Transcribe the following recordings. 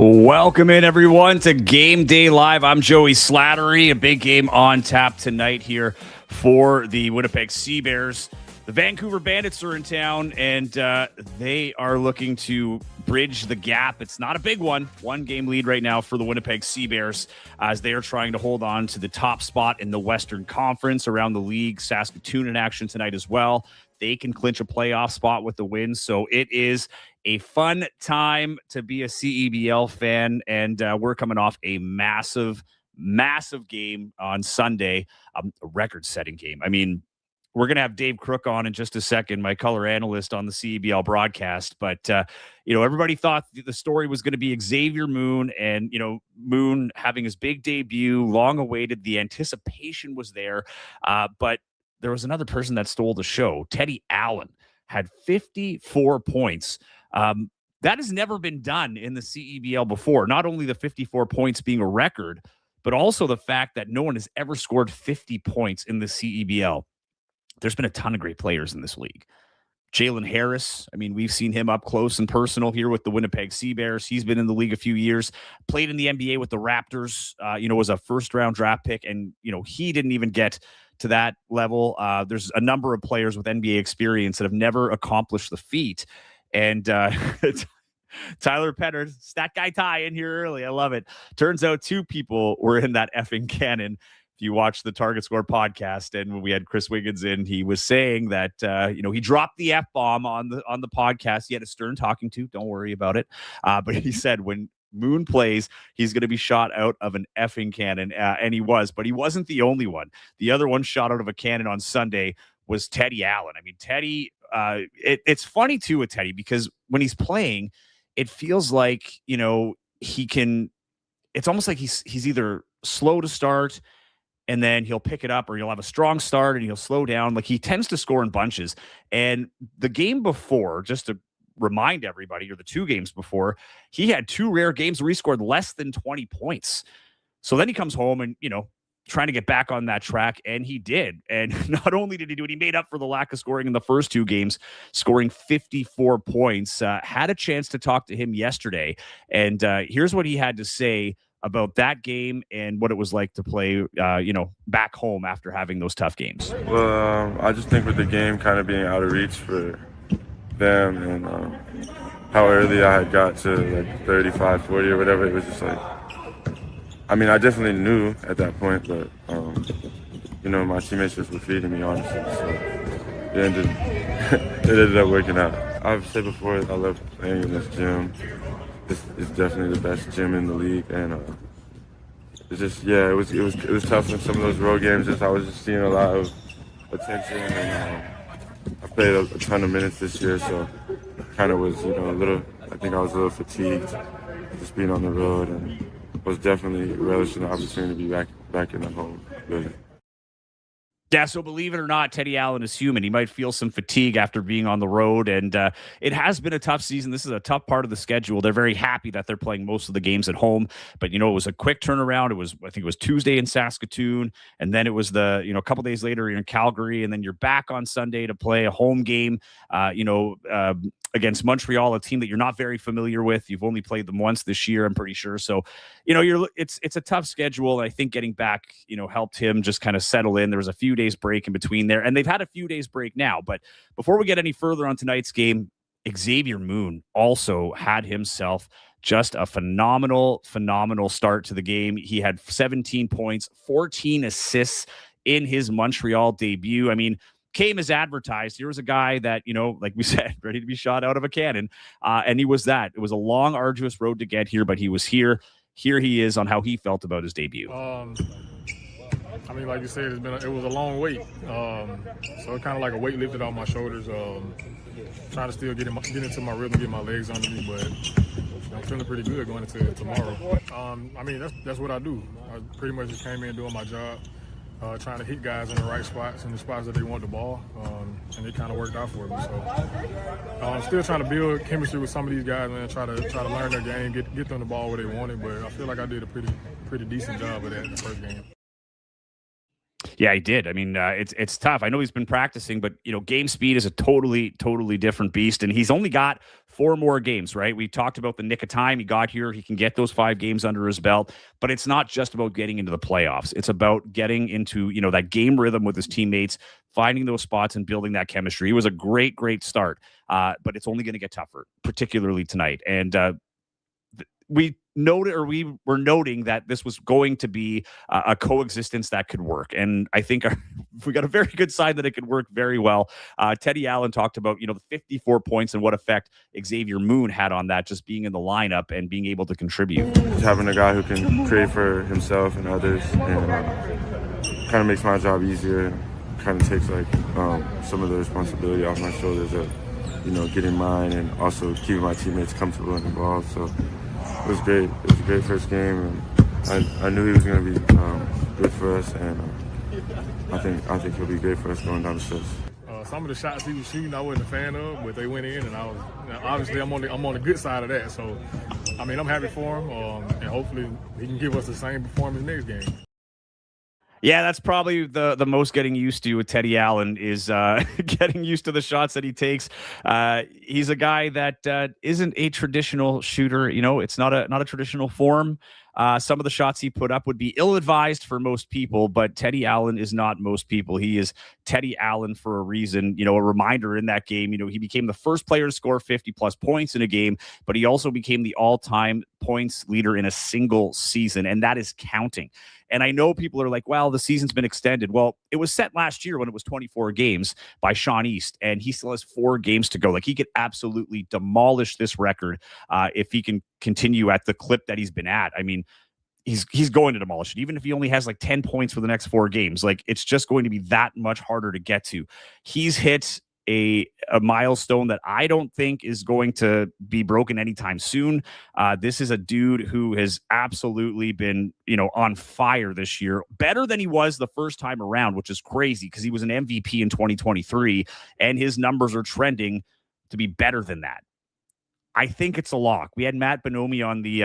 Welcome in, everyone, to Game Day Live. I'm Joey Slattery. A big game on tap tonight here for the Winnipeg Bears. The Vancouver Bandits are in town, and they are looking to bridge the gap. It's not a big one. One-game lead right now for the Winnipeg Bears as they are trying to hold on to the top spot in the Western Conference. Around the league, Saskatoon in action tonight as well. They can clinch a playoff spot with the win, so it is a fun time to be a CEBL fan, and we're coming off a massive game on Sunday, a record-setting game. I mean, we're going to have Dave Crook on in just a second, my color analyst on the CEBL broadcast, but everybody thought the story was going to be Xavier Moon, and Moon having his big debut, long awaited. The anticipation was there, but there was another person that stole the show. Teddy Allen had 54 points. That has never been done in the CEBL before. Not only the 54 points being a record, but also the fact that no one has ever scored 50 points in the CEBL. There's been a ton of great players in this league. Jalen Harris, I mean, we've seen him up close and personal here with the Winnipeg Bears. He's been in the league a few years, played in the NBA with the Raptors, was a first-round draft pick, and, he didn't even get to that level. There's a number of players with NBA experience that have never accomplished the feat. And Tyler Penner, stat guy Ty in here early. I love it. Turns out two people were in that effing cannon. If you watch the Target Score podcast, and when we had Chris Wiggins in, he was saying that he dropped the F-bomb on the podcast. He had a stern talking to. Don't worry about it. But he said when Moon plays, he's going to be shot out of an effing cannon, and he was. But he wasn't the only one. The other one shot out of a cannon on Sunday was Teddy Allen. I mean, Teddy. It's funny too with Teddy because when he's playing, it feels like he can. It's almost like he's either slow to start, and then he'll pick it up, or he'll have a strong start and he'll slow down. Like, he tends to score in bunches. And the game before, just to remind everybody, or the two games before, he had two rare games where he scored less than 20 points. So then he comes home and trying to get back on that track, and he did. And not only did he do it, he made up for the lack of scoring in the first two games, scoring 54 points. Had a chance to talk to him yesterday, and here's what he had to say about that game and what it was like to play, back home after having those tough games. Well, I just think with the game kind of being out of reach for them, and how early I had got to like 35, 40 or whatever, it was just like, I mean, I definitely knew at that point, but, my teammates just were feeding me, honestly. So it ended up working out. I've said before, I love playing in this gym. It's definitely the best gym in the league. And it's just, it was tough in some of those road games. I was just seeing a lot of attention. And I played a ton of minutes this year, so kind of was, I think I was a little fatigued just being on the road, and was definitely relishing the opportunity to be back in the home building. Yeah, so believe it or not, Teddy Allen is human. He might feel some fatigue after being on the road, and it has been a tough season. This is a tough part of the schedule. They're very happy that they're playing most of the games at home, but, it was a quick turnaround. I think it was Tuesday in Saskatoon, and then it was a couple days later in Calgary, and then you're back on Sunday to play a home game, against Montreal, a team that you're not very familiar with. You've only played them once this year, I'm pretty sure. So, it's a tough schedule. I think getting back, helped him just kind of settle in. There was a few days break in between there, and they've had a few days break now. But before we get any further on tonight's game, Xavier Moon also had himself just a phenomenal start to the game. He had 17 points, 14 assists in his Montreal debut. I mean, came as advertised. Here was a guy that, like we said, ready to be shot out of a cannon. And he was that. It was a long, arduous road to get here, but he was here. Here he is on how he felt about his debut. I mean, like you said, it was a long wait. So it kind of like a weight lifted off my shoulders. Trying to still get into my rhythm, get my legs under me, but I'm feeling pretty good going into tomorrow. I mean, that's what I do. I pretty much just came in doing my job. Trying to hit guys in the right spots, in the spots that they want the ball, and it kind of worked out for me. So I'm still trying to build chemistry with some of these guys, man. Try to learn their game, get them the ball where they want it. But I feel like I did a pretty decent job of that in the first game. Yeah, he did. I mean, it's tough. I know he's been practicing, but game speed is a totally different beast, and he's only got 4 more games. Right? We talked about the nick of time he got here. He can get those 5 games under his belt, but it's not just about getting into the playoffs. It's about getting into that game rhythm with his teammates, finding those spots, and building that chemistry. He was a great start, but it's only going to get tougher, particularly tonight. And we were noting that this was going to be a coexistence that could work. And I think we got a very good sign that it could work very well. Teddy Allen talked about, the 54 points and what effect Xavier Moon had on that, just being in the lineup and being able to contribute. Having a guy who can create for himself and others, and kind of makes my job easier. Kind of takes some of the responsibility off my shoulders of, getting mine and also keeping my teammates comfortable and involved. So it was great. It was a great first game, and I knew he was going to be good for us, and I think he'll be great for us going down the stretch. Some of the shots he was shooting, I wasn't a fan of, but they went in, and obviously I'm on the good side of that. So, I mean, I'm happy for him, and hopefully he can give us the same performance next game. Yeah, that's probably the most getting used to with Teddy Allen is getting used to the shots that he takes. He's a guy that isn't a traditional shooter. It's not a traditional form. Some of the shots he put up would be ill-advised for most people, but Teddy Allen is not most people. He is Teddy Allen for a reason. A reminder in that game, he became the first player to score 50-plus points in a game, but he also became the all-time points leader in a single season, and that is counting. And I know people are like, well, the season's been extended. Well, it was set last year when it was 24 games by Sean East, and he still has 4 games to go. Like, he could absolutely demolish this record if he can continue at the clip that he's been at. I mean, he's going to demolish it, even if he only has 10 points for the next 4 games. Like, it's just going to be that much harder to get to. He's hit a milestone that I don't think is going to be broken anytime soon. This is a dude who has absolutely been, on fire this year, better than he was the first time around, which is crazy because he was an MVP in 2023, and his numbers are trending to be better than that. I think it's a lock. We had Matt Bonomi on the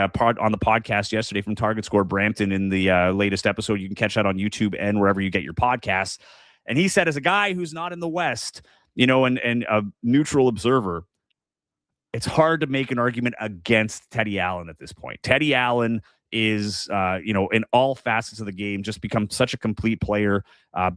podcast yesterday from Target Score Brampton in the latest episode. You can catch that on YouTube and wherever you get your podcasts. And he said, as a guy who's not in the West, and a neutral observer, it's hard to make an argument against Teddy Allen at this point. Teddy Allen is, in all facets of the game, just become such a complete player.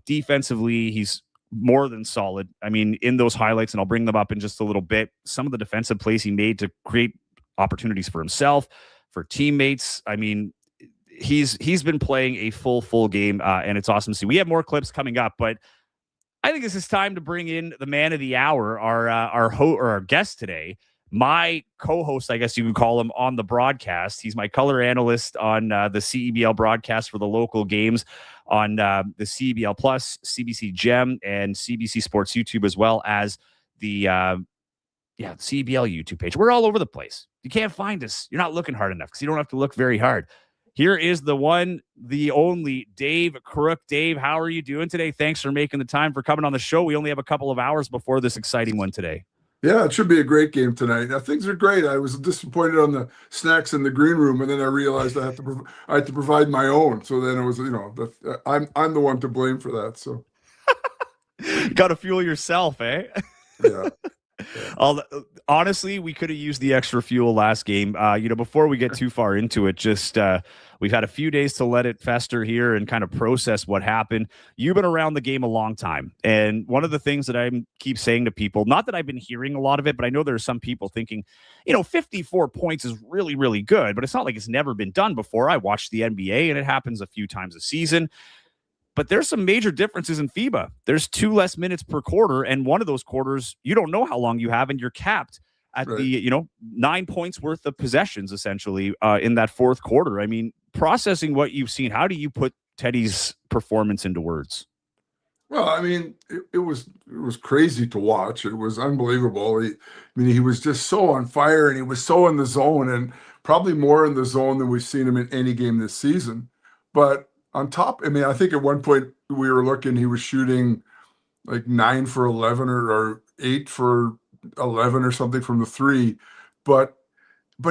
Defensively, he's more than solid. I mean, in those highlights, and I'll bring them up in just a little bit, some of the defensive plays he made to create opportunities for himself, for teammates. I mean, he's been playing a full game, and it's awesome to see. We have more clips coming up, but I think this is time to bring in the man of the hour, our guest today, my co-host, I guess you could call him, on the broadcast. He's my color analyst on the CEBL broadcast for the local games on the CEBL Plus, CBC Gem, and CBC Sports YouTube, as well as the CEBL YouTube page. We're all over the place. You can't find us. You're not looking hard enough because you don't have to look very hard. Here is the one, the only Dave Crook. Dave, how are you doing today? Thanks for making the time for coming on the show. We only have a couple of hours before this exciting one today. Yeah, it should be a great game tonight. Now, things are great. I was disappointed on the snacks in the green room, and then I realized I had to provide my own. So then it was, I'm the one to blame for that. So got to fuel yourself, eh? Yeah. Honestly, we could have used the extra fuel last game. Before we get too far into it, just we've had a few days to let it fester here and kind of process what happened. You've been around the game a long time, and one of the things that I keep saying to people, not that I've been hearing a lot of it, but I know there are some people thinking, 54 points is really, really good, but it's not like it's never been done before. I watched the NBA, and it happens a few times a season. But there's some major differences in FIBA. There's 2 less minutes per quarter, and one of those quarters, you don't know how long you have, and you're capped at the 9 points worth of possessions, essentially, in that fourth quarter. I mean, processing what you've seen, how do you put Teddy's performance into words? Well, I mean, it was crazy to watch. It was unbelievable. He was just so on fire, and he was so in the zone, and probably more in the zone than we've seen him in any game this season. But on top, I think at one point we were looking, he was shooting like 9 for 11 or 8 for 11 or something from the 3. But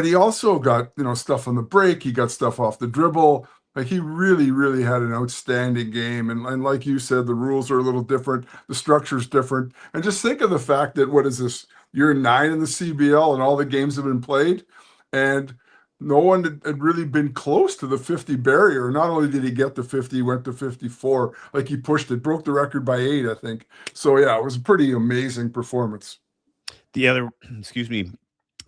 he also got, stuff on the break. He got stuff off the dribble. Like he really, really had an outstanding game. And like you said, the rules are a little different. The structure's different. And just think of the fact that, what is this, year 9 in the CBL and all the games have been played. And no one had really been close to the 50 barrier. Not only did he get to 50, he went to 54. Like he pushed it, broke the record by 8, I think. So yeah, it was a pretty amazing performance. The other,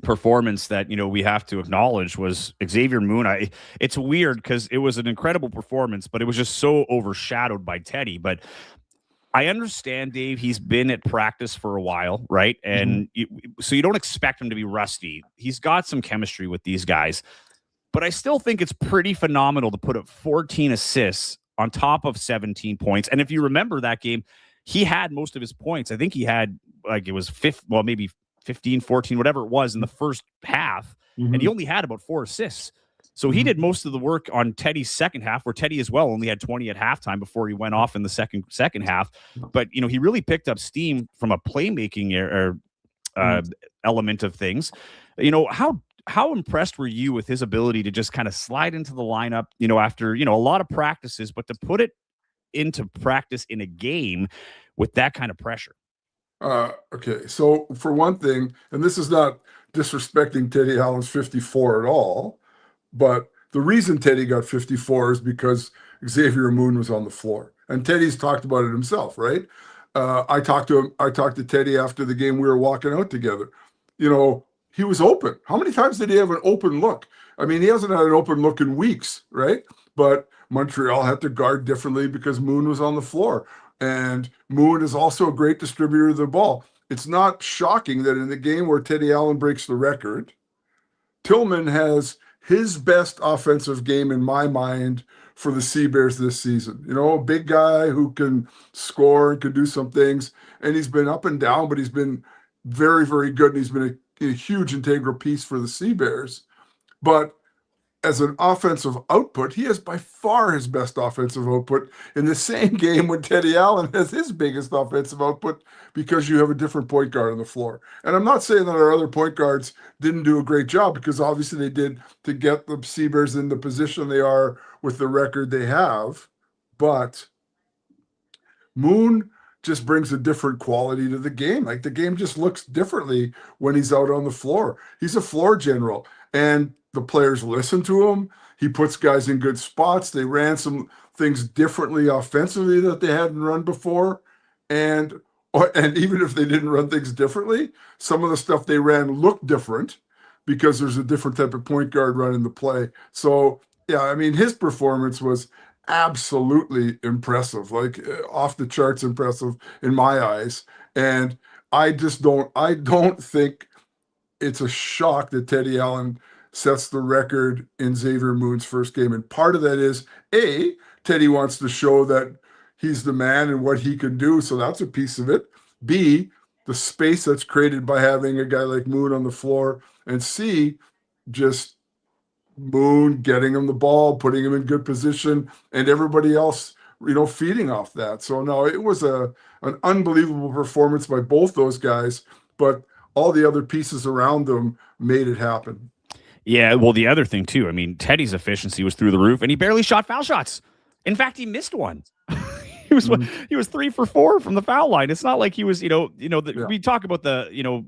performance that we have to acknowledge was Xavier Moon. It's weird because it was an incredible performance, but it was just so overshadowed by Teddy. But I understand, Dave, he's been at practice for a while, right? And so you don't expect him to be rusty. He's got some chemistry with these guys, but I still think it's pretty phenomenal to put up 14 assists on top of 17 points. And if you remember that game, he had most of his points. I think he had maybe 15, 14, whatever it was in the first half, and he only had about 4 assists. So he did most of the work on Teddy's second half, where Teddy as well only had 20 at halftime before he went off in the second half. But, he really picked up steam from a playmaking element of things. How impressed were you with his ability to just kind of slide into the lineup, after, a lot of practices, but to put it into practice in a game with that kind of pressure? Okay, so for one thing, and this is not disrespecting Teddy Allen's 54 at all, but the reason Teddy got 54 is because Xavier Moon was on the floor, and Teddy's talked about it himself, right? I talked to Teddy after the game. We were walking out together. He was open. How many times did he have an open look? I mean, he hasn't had an open look in weeks, right? But Montreal had to guard differently because Moon was on the floor. And Moon is also a great distributor of the ball. It's not shocking that in the game where Teddy Allen breaks the record, Tillman has his best offensive game in my mind for the Sea Bears this season. A big guy who can score and can do some things. And he's been up and down, but he's been very, very good. And he's been a huge integral piece for the Sea Bears. But as an offensive output, he has by far his best offensive output in the same game when Teddy Allen has his biggest offensive output, because you have a different point guard on the floor. And I'm not saying that our other point guards didn't do a great job, because obviously they did, to get the Sea Bears in the position they are with the record they have. But Moon just brings a different quality to the game. Like, the game just looks differently when he's out on the floor. He's a floor general, and the players listen to him. He puts guys in good spots. They ran some things differently offensively that they hadn't run before. And even if they didn't run things differently, some of the stuff they ran looked different because there's a different type of point guard running the play. So, yeah, I mean, his performance was absolutely impressive, like off the charts impressive in my eyes. And I don't think it's a shock that Teddy Allen sets the record in Xavier Moon's first game. And part of that is, A, Teddy wants to show that he's the man and what he can do. So that's a piece of it. B, the space that's created by having a guy like Moon on the floor. And C, just Moon getting him the ball, putting him in good position, and everybody else, feeding off that. So no, it was an unbelievable performance by both those guys, but all the other pieces around them made it happen. Yeah, well, the other thing, too, I mean, Teddy's efficiency was through the roof, and he barely shot foul shots. In fact, he missed one. He was 3 for 4 from the foul line. It's not like he was, we talk about the,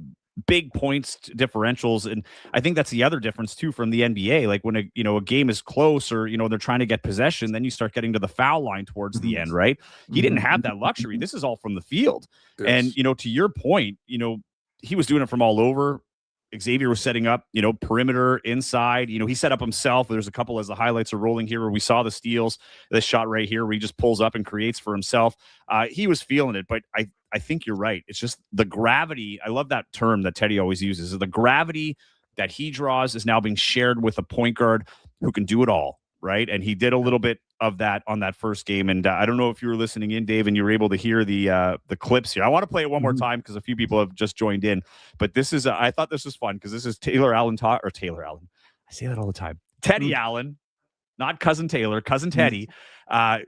big points differentials, and I think that's the other difference, too, from the NBA. Like, when a game is close, or, they're trying to get possession, then you start getting to the foul line towards the end, right? He didn't have that luxury. This is all from the field. Yes. And, to your point, he was doing it from all over. Xavier was setting up, perimeter, inside. He set up himself. There's a couple, as the highlights are rolling here, where we saw the steals. This shot right here where he just pulls up and creates for himself. He was feeling it, but I think you're right. It's just the gravity. I love that term that Teddy always uses. The gravity that he draws is now being shared with a point guard who can do it all, right? And he did a little bit of that on that first game. And I don't know if you were listening in, Dave, and you were able to hear the clips here. I want to play it one more time because a few people have just joined in. But this is I thought this was fun because this is Taylor Allen. I say that all the time. Teddy Allen, not cousin Taylor, cousin Teddy,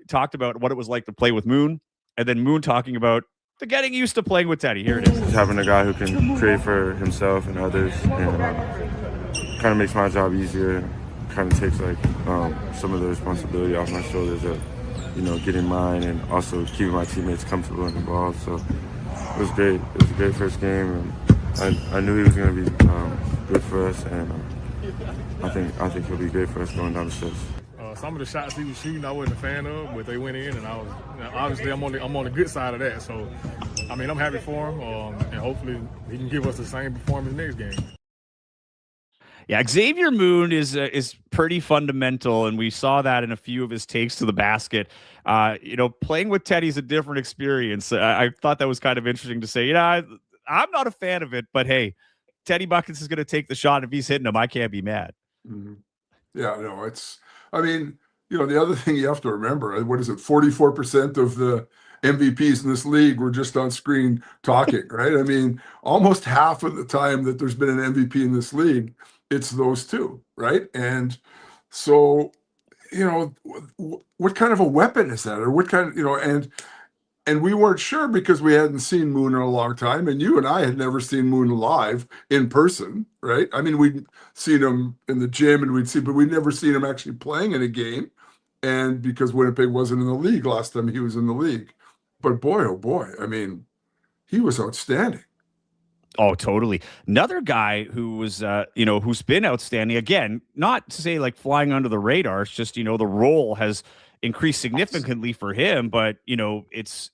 talked about what it was like to play with Moon, and then Moon talking about the getting used to playing with Teddy. Here it is. Having a guy who can create for himself and others, and kind of makes my job easier. kind of takes like some of the responsibility off my shoulders of, getting mine and also keeping my teammates comfortable in the ball. So it was great. It was a great first game, and I knew he was going to be good for us, and I think he'll be great for us going down the stretch. Some of the shots he was shooting, I wasn't a fan of, but they went in, and obviously I'm on the good side of that. So, I mean, I'm happy for him, and hopefully he can give us the same performance next game. Yeah, Xavier Moon is pretty fundamental, and we saw that in a few of his takes to the basket. Playing with Teddy's a different experience. I thought that was kind of interesting to say. I'm not a fan of it, but hey, Teddy Buckets is going to take the shot. If he's hitting him, I can't be mad. Mm-hmm. Yeah, no, the other thing you have to remember, what is it, 44% of the MVPs in this league were just on screen talking, right? I mean, almost half of the time that there's been an MVP in this league, it's those two, right? And so, what kind of a weapon is that? Or what kind of, and we weren't sure because we hadn't seen Moon in a long time, and you and I had never seen Moon live in person, right? I mean, we'd seen him in the gym, but we'd never seen him actually playing in a game, and because Winnipeg wasn't in the league last time he was in the league. But boy, oh boy, I mean, he was outstanding. Oh, totally. Another guy who was, who's been outstanding, again, not to say like flying under the radar, it's just, the role has increased significantly for him, but it's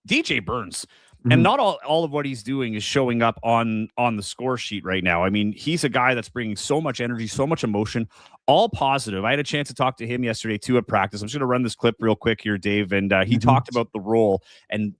DJ Burns. Mm-hmm. And not all of what he's doing is showing up on the score sheet right now. I mean, he's a guy that's bringing so much energy, so much emotion, all positive. I had a chance to talk to him yesterday too at practice. I'm just going to run this clip real quick here, Dave. And he talked about the role and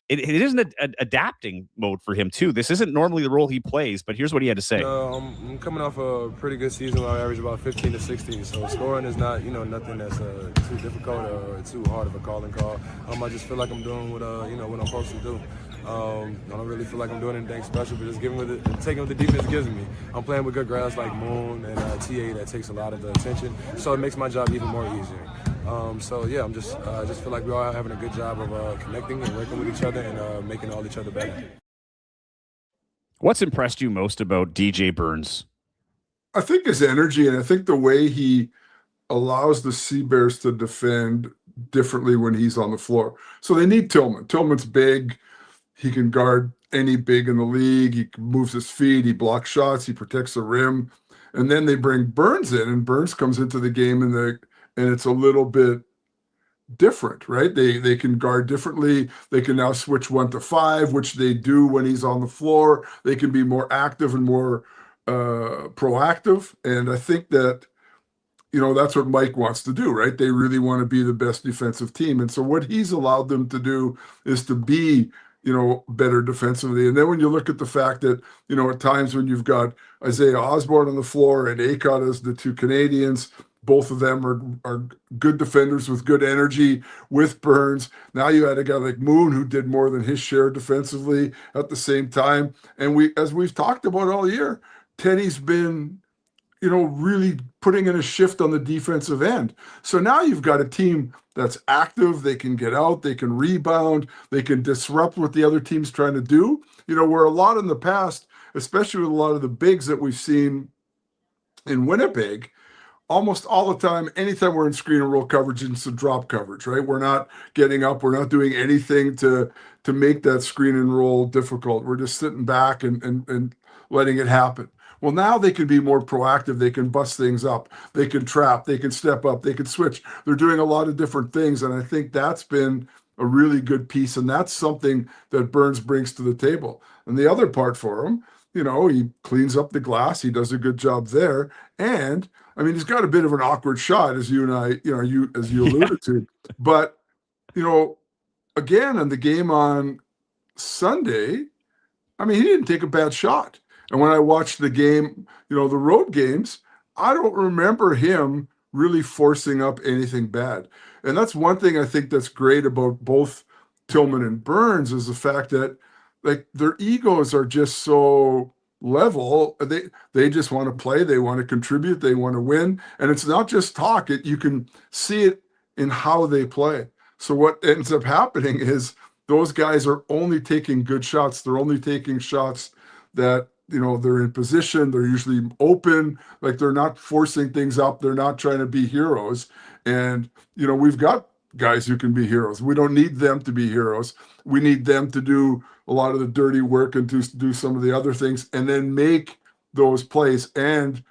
it isn't an adapting mode for him too. This isn't normally the role he plays, but here's what he had to say. I'm coming off a pretty good season where I average about 15 to 16. So scoring is not, nothing that's too difficult or too hard of a call. I just feel like I'm doing what what I'm supposed to do. I don't really feel like I'm doing anything special, but just taking what the defense gives me. I'm playing with good guys like Moon and TA that takes a lot of the attention, so it makes my job even more easier. I'm just I just feel like we're all having a good job of connecting and working with each other and making all each other better. What's impressed you most about DJ Burns? I think his energy, and I think the way he allows the Sea Bears to defend differently when he's on the floor. So they need Tillman. Tillman's big. He can guard any big in the league. He moves his feet. He blocks shots. He protects the rim. And then they bring Burns in, and Burns comes into the game and it's a little bit different, right? They can guard differently. They can now switch 1 to 5, which they do when he's on the floor. They can be more active and more proactive. And I think that, that's what Mike wants to do, right? They really want to be the best defensive team. And so what he's allowed them to do is to be, better defensively. And then when you look at the fact that, at times when you've got Isaiah Osborne on the floor and Akot as the two Canadians, both of them are good defenders with good energy with Burns. Now you had a guy like Moon who did more than his share defensively at the same time. And as we've talked about all year, Teddy's been, really putting in a shift on the defensive end. So now you've got a team that's active. They can get out, they can rebound, they can disrupt what the other team's trying to do. Where a lot in the past, especially with a lot of the bigs that we've seen in Winnipeg, almost all the time, anytime we're in screen and roll coverage, it's a drop coverage, right? We're not getting up. We're not doing anything to make that screen and roll difficult. We're just sitting back and letting it happen. Well, now they can be more proactive. They can bust things up. They can trap. They can step up. They can switch. They're doing a lot of different things, and I think that's been a really good piece, and that's something that Burns brings to the table. And the other part for him, he cleans up the glass. He does a good job there, and I mean, he's got a bit of an awkward shot, as you and I, as you alluded to. But, again, in the game on Sunday, I mean, he didn't take a bad shot. And when I watched the game, the road games, I don't remember him really forcing up anything bad. And that's one thing I think that's great about both Tillman and Burns is the fact that, like, their egos are just so level. They just want to play. They want to contribute. They want to win. And it's not just talk. You can see it in how they play. So what ends up happening is those guys are only taking good shots. They're only taking shots that they're in position. They're usually open. Like, they're not forcing things up. They're not trying to be heroes. And, we've got guys who can be heroes. We don't need them to be heroes. We need them to do a lot of the dirty work and to do some of the other things and then make those plays. And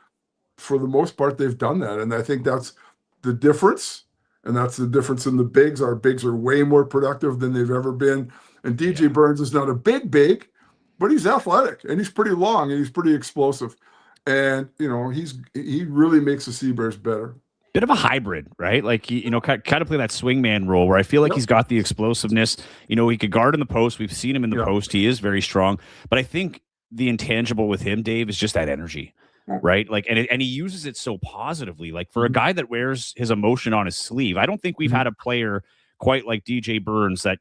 for the most part, they've done that. And I think that's the difference. And that's the difference in the bigs. Our bigs are way more productive than they've ever been. And DJ Burns is not a big, but he's athletic and he's pretty long and he's pretty explosive. And, he really makes the Sea Bears better. Bit of a hybrid, right? Like, he, kind of play that swingman role where I feel like he's got the explosiveness. He could guard in the post. We've seen him in the post. He is very strong. But I think the intangible with him, Dave, is just that energy, right? Like, and he uses it so positively. Like, for a guy that wears his emotion on his sleeve, I don't think we've had a player quite like DJ Burns that,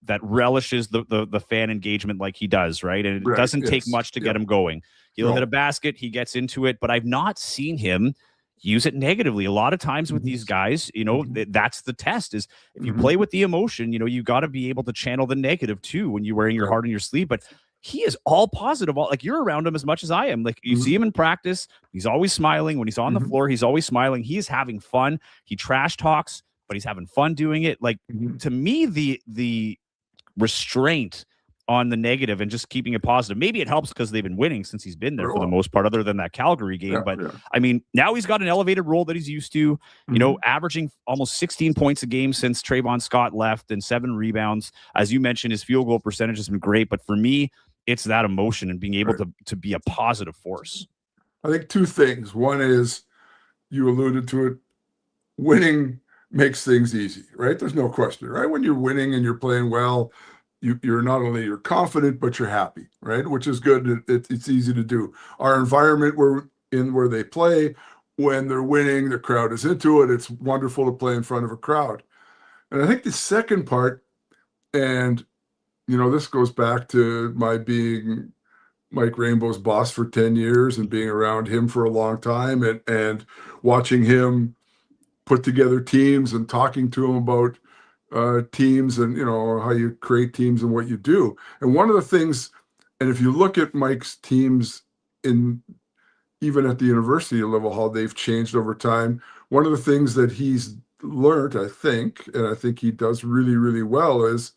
that relishes the fan engagement like he does, right? And it doesn't take much to get him going. He'll hit a basket, he gets into it, but I've not seen him use it negatively. A lot of times with these guys, that's the test is if you play with the emotion, you got to be able to channel the negative too when you're wearing your heart on your sleeve. But he is all positive. Like, you're around him as much as I am. Like, you see him in practice. He's always smiling. When he's on the floor, he's always smiling. He is having fun. He trash talks, but he's having fun doing it. Like, to me, the restraint on the negative and just keeping it positive. Maybe it helps because they've been winning since he's been there for the most part, other than that Calgary game. I mean, now he's got an elevated role that he's used to, averaging almost 16 points a game since Trayvon Scott left and 7 rebounds. As you mentioned, his field goal percentage has been great. But for me, it's that emotion and being able to be a positive force. I think 2 things. One is, you alluded to it, winning makes things easy, right? There's no question, right? When you're winning and you're playing well, you're not only you're confident, but you're happy, right? Which is good. It's easy to do. Our environment where they play, when they're winning, the crowd is into it. It's wonderful to play in front of a crowd. And I think the second part, and this goes back to my being Mike Rainbow's boss for 10 years and being around him for a long time and watching him put together teams and talking to him about teams and how you create teams and what you do. And one of the things, and if you look at Mike's teams even at the university level, how they've changed over time, one of the things that he's learned, I think, and I think he does really, really well, is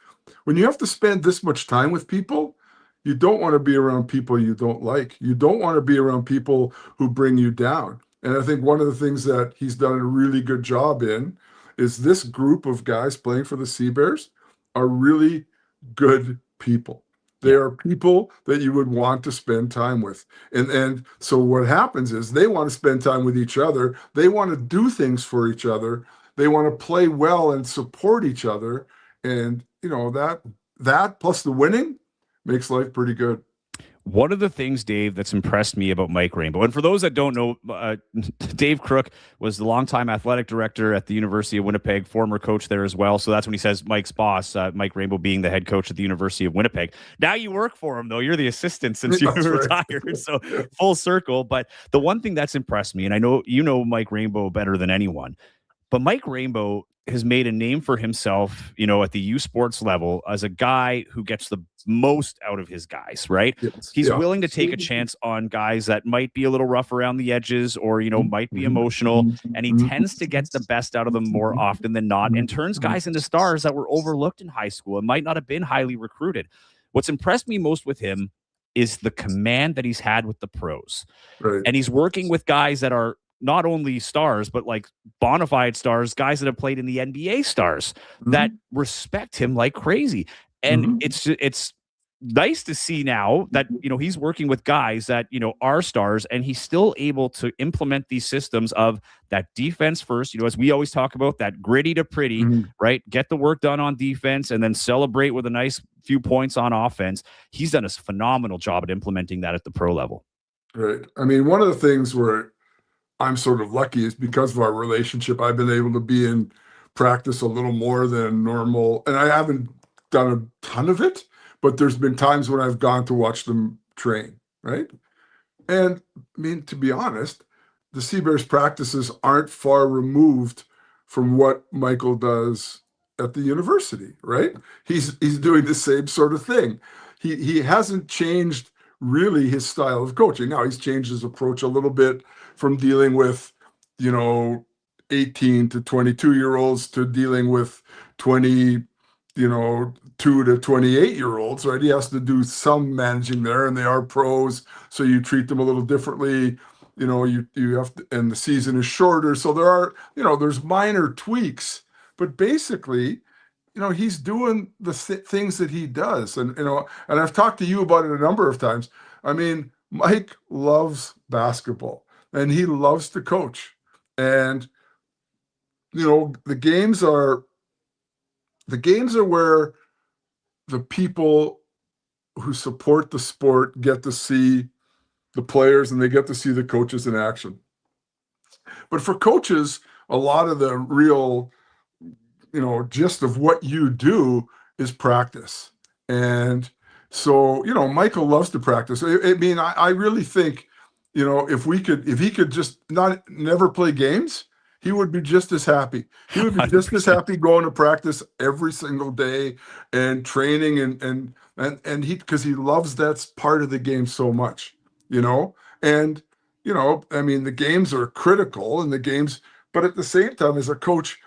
when you have to spend this much time with people, you don't want to be around people you don't like. You don't want to be around people who bring you down. And I think one of the things that he's done a really good job in is this group of guys playing for the Sea Bears are really good people. They are people that you would want to spend time with. And so what happens is they want to spend time with each other. They want to do things for each other. They want to play well and support each other. And, that plus the winning makes life pretty good. One of the things, Dave, that's impressed me about Mike Rainbow, and for those that don't know, Dave Crook was the longtime athletic director at the University of Winnipeg, former coach there as well. So that's when he says Mike's boss, Mike Rainbow being the head coach at the University of Winnipeg. Now you work for him, though. You're the assistant since you retired, so full circle. But the one thing that's impressed me, and I know you know Mike Rainbow better than anyone, but Mike Rainbow has made a name for himself, at the U Sports level as a guy who gets the most out of his guys, right? Yes. He's willing to take a chance on guys that might be a little rough around the edges or, might be emotional. And he tends to get the best out of them more often than not and turns guys into stars that were overlooked in high school and might not have been highly recruited. What's impressed me most with him is the command that he's had with the pros. Right. And he's working with guys that are not only stars, but like bona fide stars, guys that have played in the NBA stars that respect him like crazy. And it's nice to see now that, he's working with guys that, are stars and he's still able to implement these systems of that defense first, as we always talk about, that gritty to pretty, right? Get the work done on defense and then celebrate with a nice few points on offense. He's done a phenomenal job at implementing that at the pro level. Right. I mean, one of the things where I'm sort of lucky is because of our relationship, I've been able to be in practice a little more than normal. And I haven't done a ton of it, but there's been times when I've gone to watch them train, right? And I mean, to be honest, the Sea Bears practices aren't far removed from what Michael does at the university, right? He's doing the same sort of thing. He hasn't changed really his style of coaching. Now he's changed his approach a little bit from dealing with, 18 to 22-year-olds to dealing with 22 to 28-year-olds, right? He has to do some managing there, and they are pros, so you treat them a little differently. You have to, and the season is shorter, so there are, there's minor tweaks, but basically, he's doing the things that he does. And, and I've talked to you about it a number of times. I mean, Mike loves basketball and he loves to coach. And, the games are where the people who support the sport get to see the players and they get to see the coaches in action. But for coaches, a lot of the real gist of what you do is practice. And so, Michael loves to practice. I mean, I really think, if he could just never play games, he would be just as happy. He would be just as happy going to practice every single day and training and because he loves that part of the game so much, and, I mean, the games are critical but at the same time, as a coach,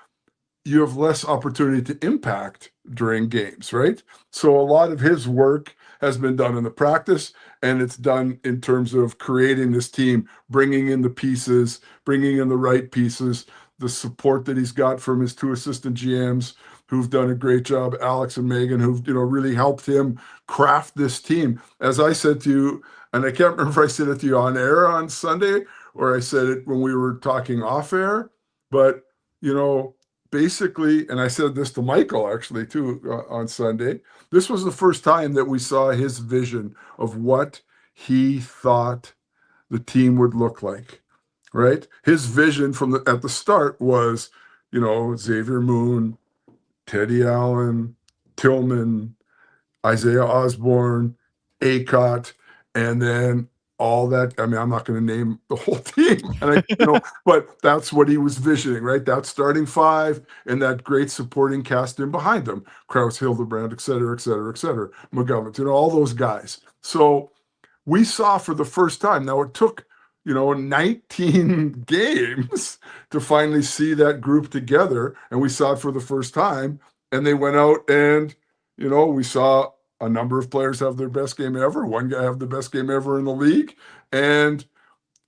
you have less opportunity to impact during games, right? So a lot of his work has been done in the practice, and it's done in terms of creating this team, bringing in the pieces, bringing in the right pieces, the support that he's got from his two assistant GMs who've done a great job, Alex and Megan, who've, really helped him craft this team. As I said to you, and I can't remember if I said it to you on air on Sunday or I said it when we were talking off air, but, basically, and I said this to Michael actually too on Sunday, this was the first time that we saw his vision of what he thought the team would look like, right? His vision at the start was, Xavier Moon, Teddy Allen, Tillman, Isaiah Osborne, Acott, and then all that. I mean, I'm not going to name the whole team, and but that's what he was visioning, right? That starting five and that great supporting cast in behind them: Krause, Hildebrand, et cetera, et cetera, et cetera, McGovern, all those guys. So we saw for the first time. Now it took 19 games to finally see that group together, and we saw it for the first time. And they went out and we saw a number of players have their best game ever. One guy have the best game ever in the league. And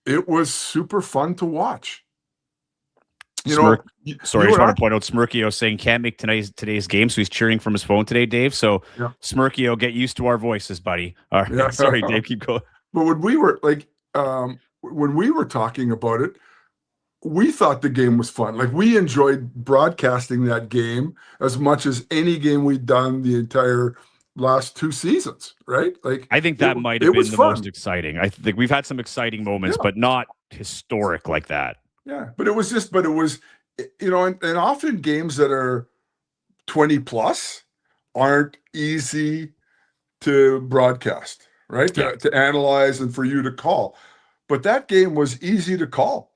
it was super fun to watch. Sorry, I just want to point out Smirkio saying can't make today's game, so he's cheering from his phone today, Dave. So yeah. Smirkio, get used to our voices, buddy. All right. Yeah. Sorry, Dave, keep going. But when we were talking about it, we thought the game was fun. Like, we enjoyed broadcasting that game as much as any game we'd done the entire last two seasons, right? Like, I think that might have been the most exciting. I think we've had some exciting moments, but not historic like that. Yeah, but it was and often games that are 20 plus aren't easy to broadcast, right? Yeah. To analyze and for you to call. But that game was easy to call.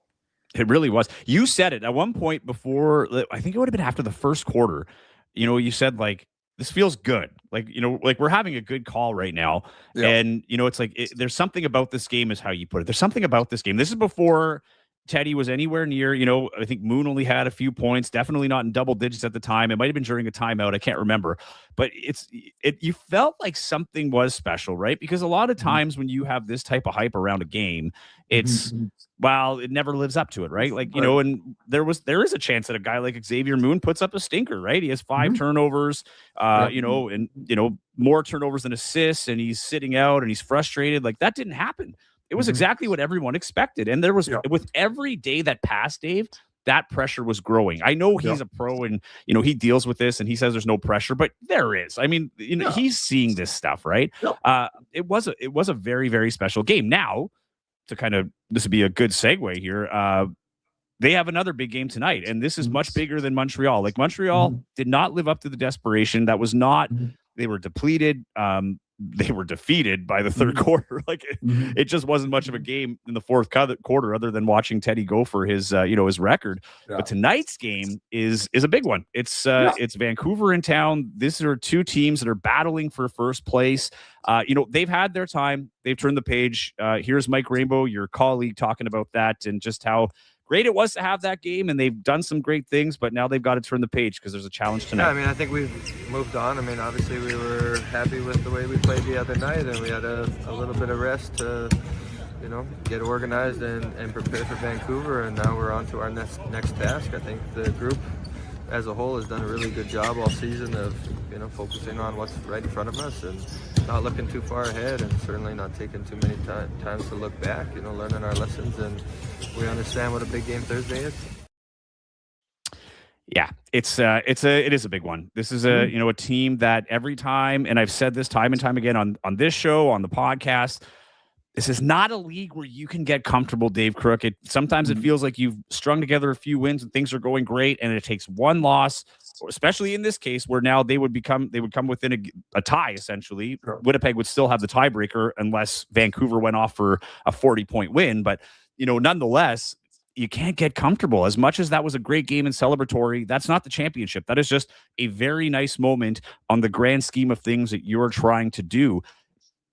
It really was. You said it at one point before, I think it would have been after the first quarter. You said, like, this feels good. Like, like we're having a good call right now. Yeah. And, it's like, there's something about this game is how you put it. There's something about this game. This is before Teddy was anywhere near, I think Moon only had a few points, definitely not in double digits at the time. It might've been during a timeout. I can't remember, but you felt like something was special, right? Because a lot of times when you have this type of hype around a game, it's, it never lives up to it, right? Like, and there is a chance that a guy like Xavier Moon puts up a stinker, right? He has 5 turnovers, and more turnovers than assists, and he's sitting out and he's frustrated. Like, that didn't happen. It was exactly what everyone expected. And there was, with every day that passed, Dave, that pressure was growing. I know he's a pro and, he deals with this and he says there's no pressure, but there is. I mean, he's seeing this stuff, right? It was a very, very special game. Now, this would be a good segue here. They have another big game tonight, and this is much bigger than Montreal. Like, Montreal did not live up to the desperation. That was not, they were depleted. they were defeated by the third quarter. Like it just wasn't much of a game in the fourth quarter, other than watching Teddy go for his his record. Yeah. But tonight's game is a big one. It's Vancouver in town. These are two teams that are battling for first place. They've had their time. They've turned the page. Here's Mike Rainbow, your colleague, talking about that and just how great it was to have that game, and they've done some great things, but now they've got to turn the page because there's a challenge tonight. Yeah, I mean, I think we've moved on. I mean, obviously we were happy with the way we played the other night, and we had a little bit of rest to, get organized and prepare for Vancouver, and now we're on to our next task. I think the group as a whole has done a really good job all season of, focusing on what's right in front of us and not looking too far ahead, and certainly not taking too many times to look back, learning our lessons, and we understand what a big game Thursday is. Yeah, it is a big one. This is a team that every time, and I've said this time and time again on this show, on the podcast, this is not a league where you can get comfortable, Dave Crook. Sometimes it feels like you've strung together a few wins and things are going great, and it takes one loss, especially in this case where now they would come within a tie, essentially. Sure. Winnipeg would still have the tiebreaker unless Vancouver went off for a 40-point win. But, nonetheless, you can't get comfortable. As much as that was a great game and celebratory, that's not the championship. That is just a very nice moment on the grand scheme of things that you're trying to do.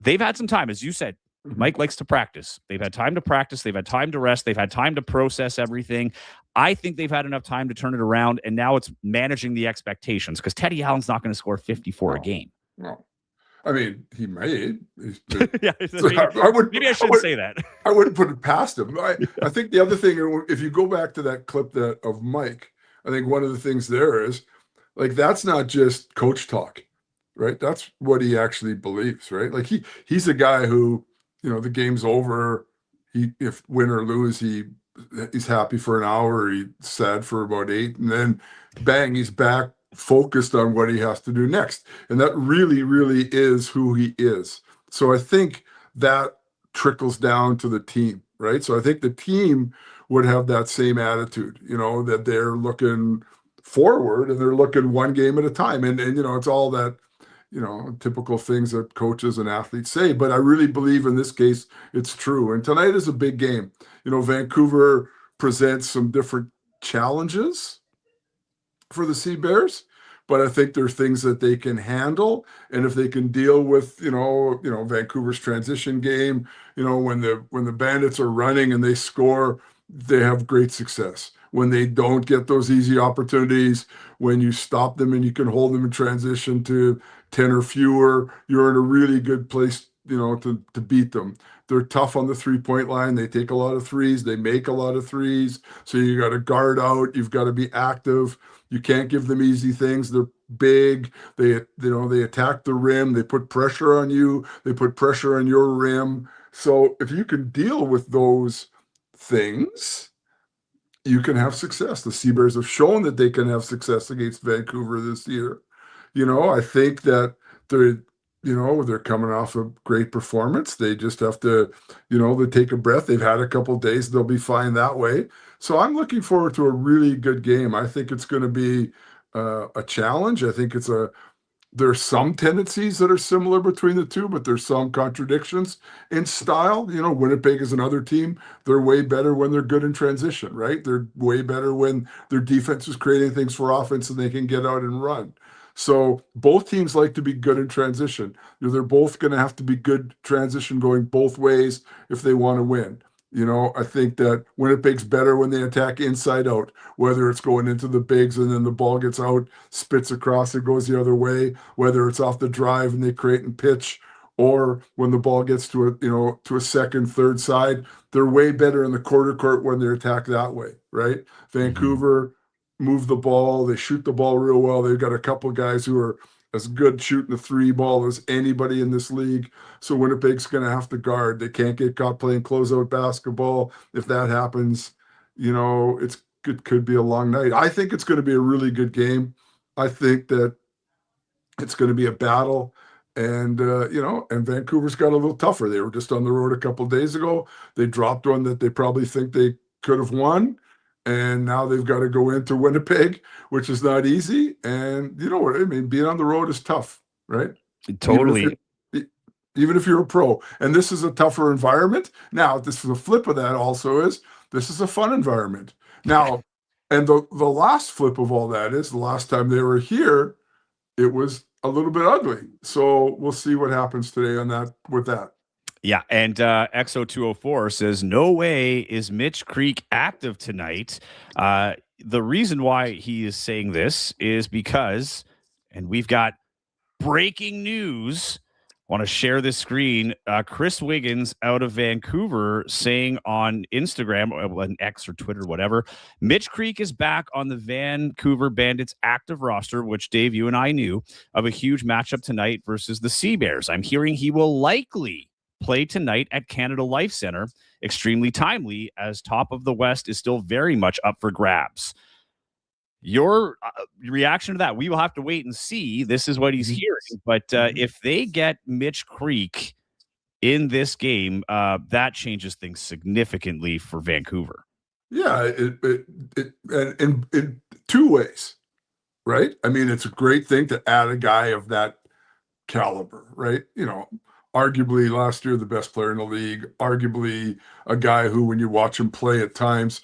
They've had some time, as you said. Mike likes to practice. They've had time to practice. They've had time to rest. They've had time to process everything. I think they've had enough time to turn it around, and now it's managing the expectations because Teddy Allen's not going to score 54 a game. No. I mean, he may. Yeah, maybe I shouldn't say that. I wouldn't put it past him. I think the other thing, if you go back to that clip of Mike, I think one of the things there is, like, that's not just coach talk, right? That's what he actually believes, right? Like he's a guy who, the game's over. If win or lose, he's happy for an hour. He's sad for about 8, and then bang, he's back, focused on what he has to do next. And that really, really is who he is. So I think that trickles down to the team, right? So I think the team would have that same attitude, that they're looking forward and they're looking one game at a time. And it's all that, typical things that coaches and athletes say, but I really believe in this case, it's true. And tonight is a big game. Vancouver presents some different challenges for the Sea Bears, but I think there are things that they can handle. And if they can deal with, Vancouver's transition game, when the Bandits are running and they score, they have great success. When they don't get those easy opportunities, when you stop them and you can hold them in transition to 10 or fewer, you're in a really good place, to beat them. They're tough on the 3-point line. They take a lot of threes. They make a lot of threes. So you got to guard out. You've got to be active. You can't give them easy things. They're big. They attack the rim. They put pressure on you. They put pressure on your rim. So if you can deal with those things, you can have success. The Sea Bears have shown that they can have success against Vancouver this year. I think that they're coming off a great performance. They just have to, they take a breath. They've had a couple of days. They'll be fine that way. So I'm looking forward to a really good game. I think it's going to be a challenge. I think there's some tendencies that are similar between the two, but there's some contradictions in style. Winnipeg is another team. They're way better when they're good in transition, right? They're way better when their defense is creating things for offense and they can get out and run. So both teams like to be good in transition. They're both going to have to be good transition going both ways if they want to win. I think that Winnipeg's better when they attack inside out, whether it's going into the bigs and then the ball gets out, spits across, it goes the other way, whether it's off the drive and they create and pitch, or when the ball gets to a second, third side. They're way better in the quarter court when they attack that way, right? Vancouver move the ball, they shoot the ball real well. They've got a couple of guys who are as good shooting the 3 ball as anybody in this league. So Winnipeg's going to have to guard. They can't get caught playing closeout basketball. If that happens, it could be a long night. I think it's going to be a really good game. I think that it's going to be a battle. And, and Vancouver's got a little tougher. They were just on the road a couple of days ago. They dropped one that they probably think they could have won. And now they've got to go into Winnipeg, which is not easy. And you know what I mean? Being on the road is tough, right? Totally. even if you're a pro. And this is a tougher environment. Now, this is the flip of that also is this is a fun environment. Now, and the last flip of all that is the last time they were here, it was a little bit ugly. So we'll see what happens today on that with that. Yeah, and XO204 says, no way is Mitch Creek active tonight. The reason why he is saying this is because, and we've got breaking news. Want to share this screen. Chris Wiggins out of Vancouver saying on Instagram, or X or Twitter, whatever, Mitch Creek is back on the Vancouver Bandits active roster, which Dave, you and I knew of a huge matchup tonight versus the Sea Bears. I'm hearing he will likely play tonight at Canada Life Center. Extremely timely, as top of the West is still very much up for grabs. Your reaction to that, we will have to wait and see. This is what he's hearing. But if they get Mitch Creek in this game, that changes things significantly for Vancouver. Yeah, and in two ways, right? I mean, it's a great thing to add a guy of that caliber, right? You know, arguably last year the best player in the league, arguably a guy who, when you watch him play at times,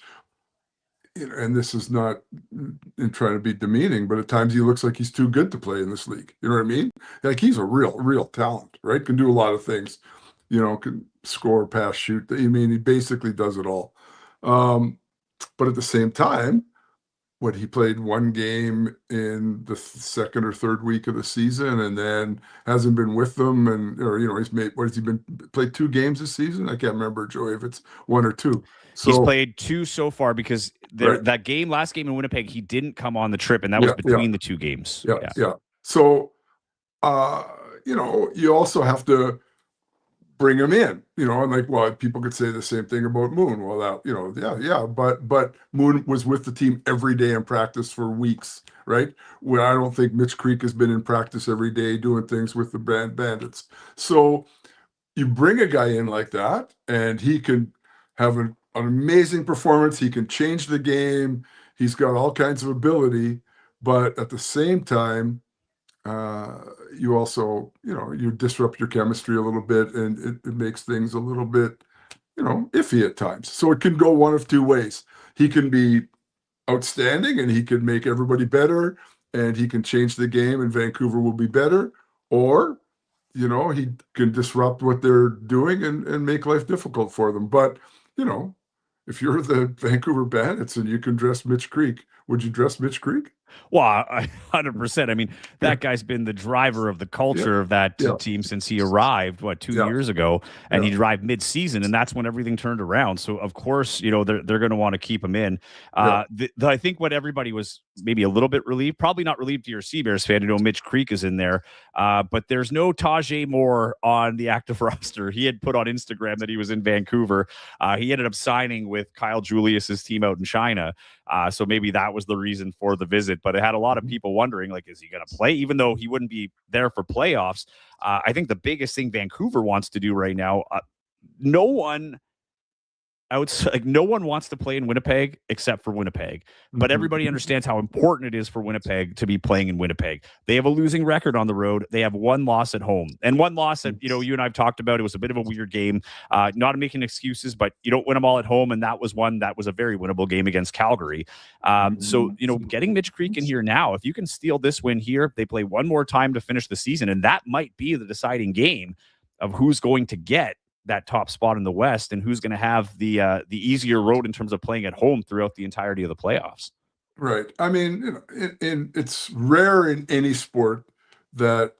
you know, and this is not in trying to be demeaning, but at times he looks like he's too good to play in this league. You know what I mean? Like he's a real talent, right? Can do a lot of things, you know, can score, pass, shoot. I mean, he basically does it all. But at the same time, what he played one game in the second or third week of the season, and then hasn't been with them, and or you know he's made, what has he been, played 2 games this season? I can't remember, Joey, if it's 1 or 2. So he's played 2 so far because right. that last game in Winnipeg, he didn't come on the trip, and that was between the 2 games. Yeah. So you know, you also have to bring him in, you know, and like, well, people could say the same thing about Moon. Well, that, you know, but Moon was with the team every day in practice for weeks, right? Where I don't think Mitch Creek has been in practice every day doing things with the Bandits. So you bring a guy in like that, and he can have an amazing performance. He can change the game. He's got all kinds of ability, but at the same time, you also, you know, you disrupt your chemistry a little bit, and it makes things a little bit, you know, iffy at times. So it can go one of 2 ways. He can be outstanding and he can make everybody better, and he can change the game and Vancouver will be better, or, you know, he can disrupt what they're doing and make life difficult for them. But, you know, if you're the Vancouver Bandits and you can dress Mitch Creek, would you dress Mitch Creek? Well, 100%. I mean, that guy's been the driver of the culture of that team since he arrived, 2 years ago, and he arrived mid-season, and that's when everything turned around. So, of course, you know, they're going to want to keep him in. I think what everybody was maybe a little bit relieved, probably not relieved to your Sea Bears fan, you know, Mitch Creek is in there, but there's no Tajay Moore on the active roster. He had put on Instagram that he was in Vancouver. He ended up signing with Kyle Julius's team out in China. So maybe that was the reason for the visit, but it had a lot of people wondering, like, is he going to play? Even though he wouldn't be there for playoffs. I think the biggest thing Vancouver wants to do right now, no one wants to play in Winnipeg except for Winnipeg, but everybody understands how important it is for Winnipeg to be playing in Winnipeg. They have a losing record on the road. They have 1 loss at home, and 1 loss that, you know, you and I've talked about. It was a bit of a weird game, not making excuses, but you don't win them all at home. And that was one that was a very winnable game against Calgary. So, you know, getting Mitch Creek in here now, if you can steal this win here, they play 1 more time to finish the season. And that might be the deciding game of who's going to get that top spot in the West and who's going to have the easier road in terms of playing at home throughout the entirety of the playoffs. Right. I mean, you know, it's rare in any sport that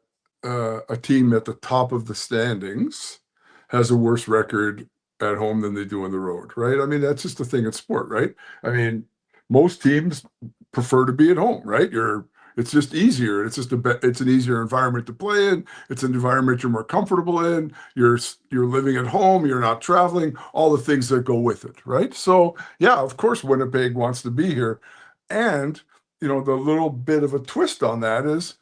a team at the top of the standings has a worse record at home than they do on the road, right? I mean, that's just a thing in sport, right? I mean, most teams prefer to be at home, right? It's just easier. It's just it's an easier environment to play in. It's an environment you're more comfortable in. You're living at home. You're not traveling. All the things that go with it, right? So yeah, of course, Winnipeg wants to be here, and you know the little bit of a twist on that is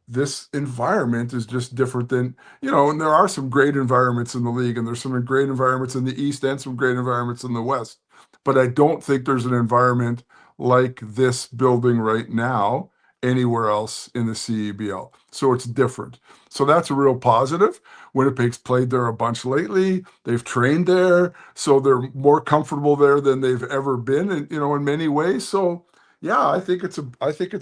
this environment is just different than, you know, and there are some great environments in the league, and there's some great environments in the East and some great environments in the West, but I don't think there's an environment like this building right now. anywhere else in the CEBL. So it's different. So that's a real positive. Winnipeg's played there a bunch lately. They've trained there, so they're more comfortable there than they've ever been, and in many ways. So yeah, I think it's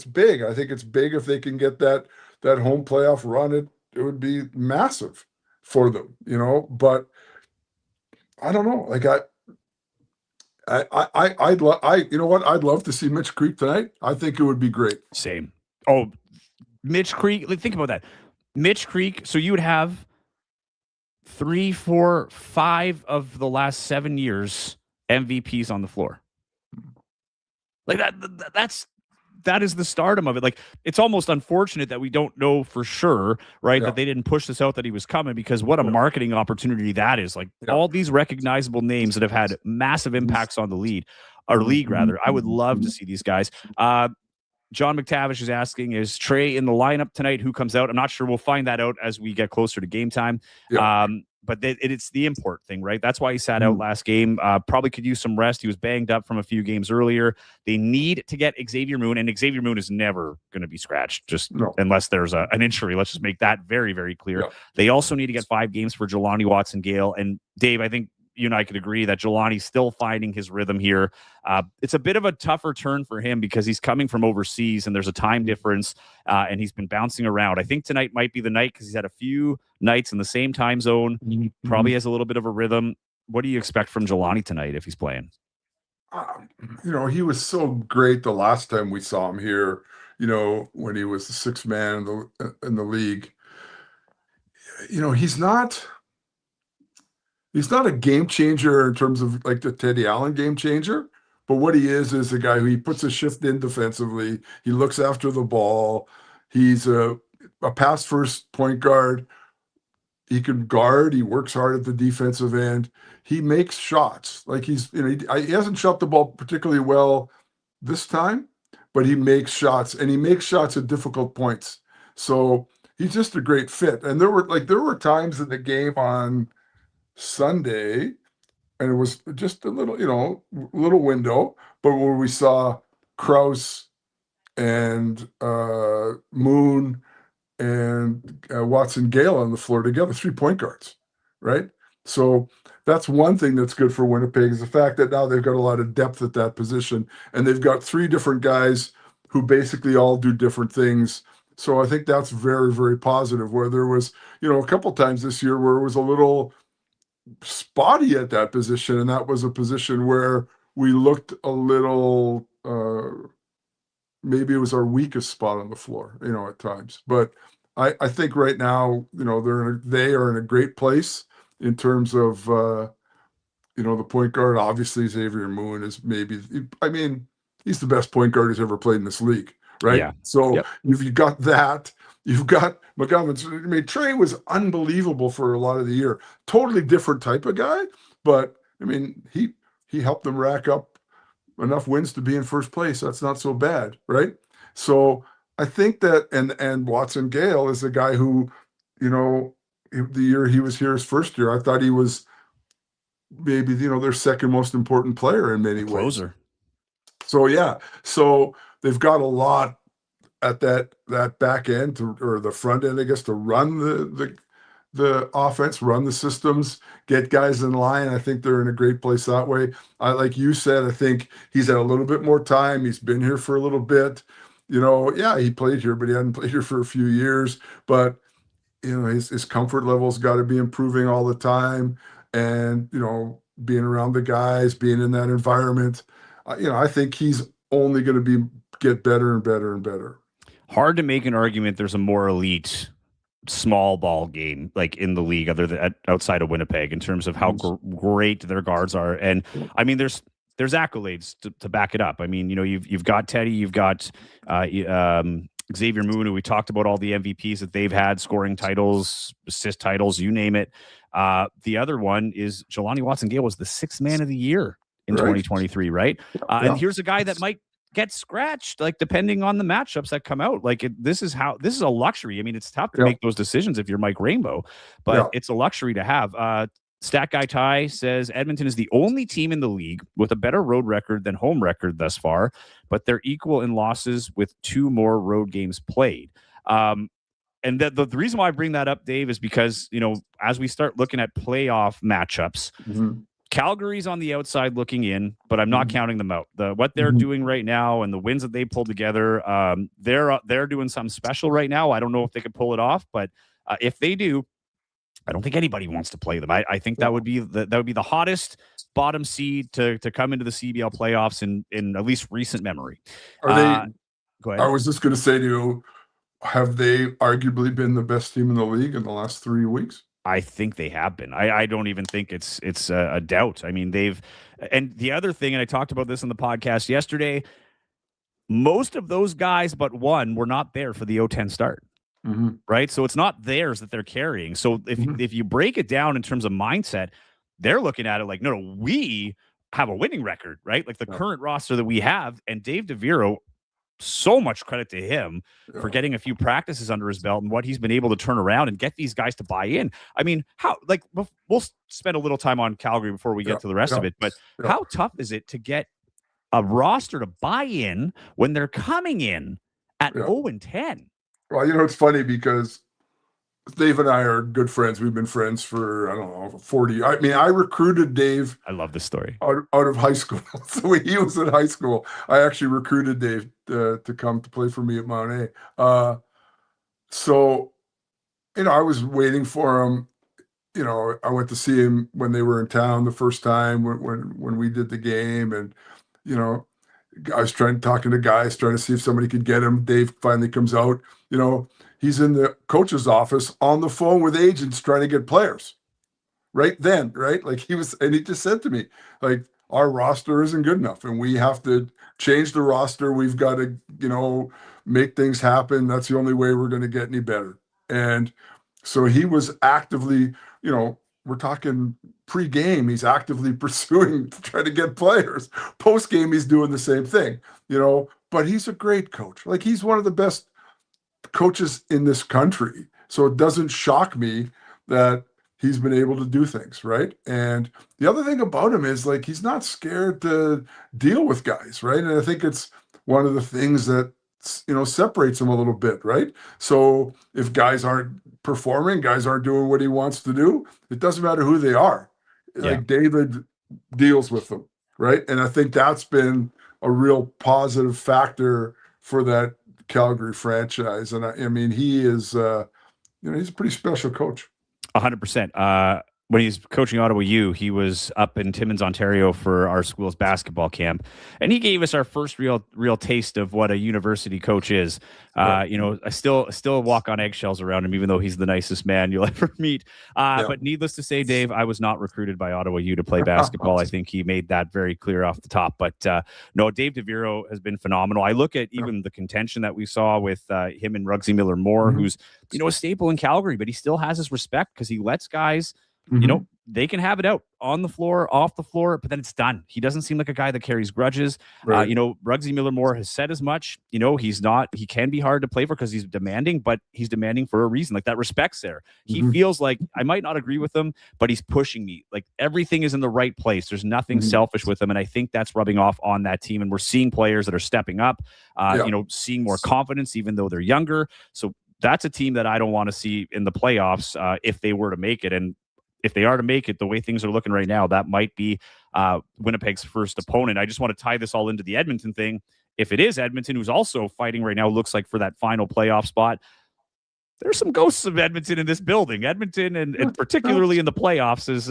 big. I think it's big if they can get that home playoff run. It would be massive for them, But I don't know. Like I'd love to see Mitch Creek tonight. I think it would be great. Same. Oh, Mitch Creek. Think about that. Mitch Creek. So you would have 3, 4, 5 of the last 7 years MVPs on the floor. Like that is the stardom of it. Like, it's almost unfortunate that we don't know for sure, right? That they didn't push this out that he was coming, because what a marketing opportunity that is. Like, all these recognizable names that have had massive impacts on the league. I would love to see these guys. John McTavish is asking, is Trey in the lineup tonight? Who comes out? I'm not sure. We'll find that out as we get closer to game time. But it's the import thing, right? That's why he sat out last game. Probably could use some rest. He was banged up from a few games earlier. They need to get Xavier Moon, and Xavier Moon is never going to be scratched, unless there's an injury. Let's just make that very, very clear. Yeah. They also need to get 5 games for Jelani Watson-Gale. And Dave, I think you and I could agree that Jelani's still finding his rhythm here. It's a bit of a tougher turn for him because he's coming from overseas and there's a time difference, and he's been bouncing around. I think tonight might be the night because he's had a few nights in the same time zone. Probably has a little bit of a rhythm. What do you expect from Jelani tonight if he's playing? He was so great the last time we saw him here, when he was the 6th man in the league. He's not a game changer in terms of like the Teddy Allen game changer, but what he is a guy who he puts a shift in defensively. He looks after the ball. He's a pass first point guard. He can guard. He works hard at the defensive end. He makes shots. Like he hasn't shot the ball particularly well this time, but he makes shots, and he makes shots at difficult points. So he's just a great fit. And there were times in the game on Sunday, and it was just a little window, but where we saw Krause and Moon and Watson-Gale on the floor together, 3 point guards, right? So that's one thing that's good for Winnipeg, is the fact that now they've got a lot of depth at that position, and they've got 3 different guys who basically all do different things. So I think that's very, very positive, where there was, a couple times this year where it was a little spotty at that position, and that was a position where we looked a little maybe it was our weakest spot on the floor, at times. But I think right now, they are in a great place in terms of the point guard. Obviously Xavier Moon is he's the best point guard who's ever played in this league, right? Yeah. So you've got that. You've got McGovern. Trey was unbelievable for a lot of the year. Totally different type of guy, but he helped them rack up enough wins to be in first place. That's not so bad, right? So I think that, and Watson-Gale is a guy who, the year he was here, his first year, I thought he was maybe their second most important player in many ways. Closer. So they've got a lot at that back end or the front end, I guess, to run the offense, run the systems, get guys in line. I think they're in a great place that way. Like you said, I think he's had a little bit more time. He's been here for a little bit. He played here, but he hadn't played here for a few years. But his comfort level's got to be improving all the time, and being around the guys, being in that environment. I think he's only going to get better and better and better. Hard to make an argument there's a more elite small ball game like in the league other than outside of Winnipeg in terms of how great their guards are. And there's accolades to back it up. You've got Teddy, you've got Xavier Moon, who we talked about all the MVPs that they've had, scoring titles, assist titles, you name it. The other one is Jelani Watson-Gale was the 6th man of the year in 2023, right? And here's a guy that might get scratched, like depending on the matchups that come out. Like this is a luxury. It's tough to make those decisions if you're Mike Rainbow, but it's a luxury to have. Stat Guy Ty says Edmonton is the only team in the league with a better road record than home record thus far, but they're equal in losses with 2 more road games played. And the reason why I bring that up, Dave, is because, as we start looking at playoff matchups, Calgary's on the outside looking in, but I'm not counting them out. What they're doing right now and the wins that they pulled together, they're doing something special right now. I don't know if they could pull it off, but if they do, I don't think anybody wants to play them. I think that would be the hottest bottom seed to come into the CBL playoffs in at least recent memory. Are they? Go ahead. I was just going to say to you, have they arguably been the best team in the league in the last 3 weeks? I think they have been. I don't even think it's a doubt. I mean, and the other thing, and I talked about this on the podcast yesterday, most of those guys but one were not there for the 0-10 start. Right? So it's not theirs that they're carrying. So if you break it down in terms of mindset, they're looking at it like, no, we have a winning record, right? Like the current roster that we have, and Dave DeViro, so much credit to him for getting a few practices under his belt and what he's been able to turn around and get these guys to buy in. I mean, we'll spend a little time on Calgary before we get to the rest of it, but how tough is it to get a roster to buy in when they're coming in at 0-10? Well, it's funny because Dave and I are good friends. We've been friends for, I don't know, 40. I mean, I recruited Dave. I love this story. Out of high school. So when he was in high school, I actually recruited Dave to come to play for me at Mount A. So, I was waiting for him. I went to see him when they were in town the first time when we did the game. And, I was talking to guys, trying to see if somebody could get him. Dave finally comes out. He's in the coach's office on the phone with agents trying to get players right then, right? Like he just said to me, like, our roster isn't good enough and we have to change the roster. We've got to, make things happen. That's the only way we're going to get any better. And so he was actively, we're talking pre-game, he's actively pursuing to try to get players. Post-game, he's doing the same thing, but he's a great coach. Like he's one of the best coaches in this country. So it doesn't shock me that he's been able to do things, right? And the other thing about him is like he's not scared to deal with guys, right? And I think it's one of the things that separates him a little bit, right? So if guys aren't performing, guys aren't doing what he wants to do, it doesn't matter who they are. Like David deals with them, right? And I think that's been a real positive factor for that Calgary franchise. And I mean, he is, he's a pretty special coach. 100%. When he's coaching Ottawa U, he was up in Timmins, Ontario for our school's basketball camp. And he gave us our first real taste of what a university coach is. I still walk on eggshells around him, even though he's the nicest man you'll ever meet. But needless to say, Dave, I was not recruited by Ottawa U to play basketball. I think he made that very clear off the top. But no, Dave DeViro has been phenomenal. I look at even the contention that we saw with him and Ruggsy Miller-Moore, who's, a staple in Calgary, but he still has his respect because he lets guys they can have it out on the floor, off the floor, but then it's done. He doesn't seem like a guy that carries grudges. Right. Ruggsy Miller-Moore has said as much. He can be hard to play for because he's demanding, but he's demanding for a reason. Like that respect's there. He feels like I might not agree with him, but he's pushing me. Like everything is in the right place. There's nothing selfish with him. And I think that's rubbing off on that team. And we're seeing players that are stepping up, seeing more confidence, even though they're younger. So that's a team that I don't want to see in the playoffs if they were to make it. And if they are to make it, the way things are looking right now, that might be Winnipeg's first opponent. I just want to tie this all into the Edmonton thing. If it is Edmonton, who's also fighting right now, looks like for that final playoff spot, there's some ghosts of Edmonton in this building. Edmonton, and particularly in the playoffs, has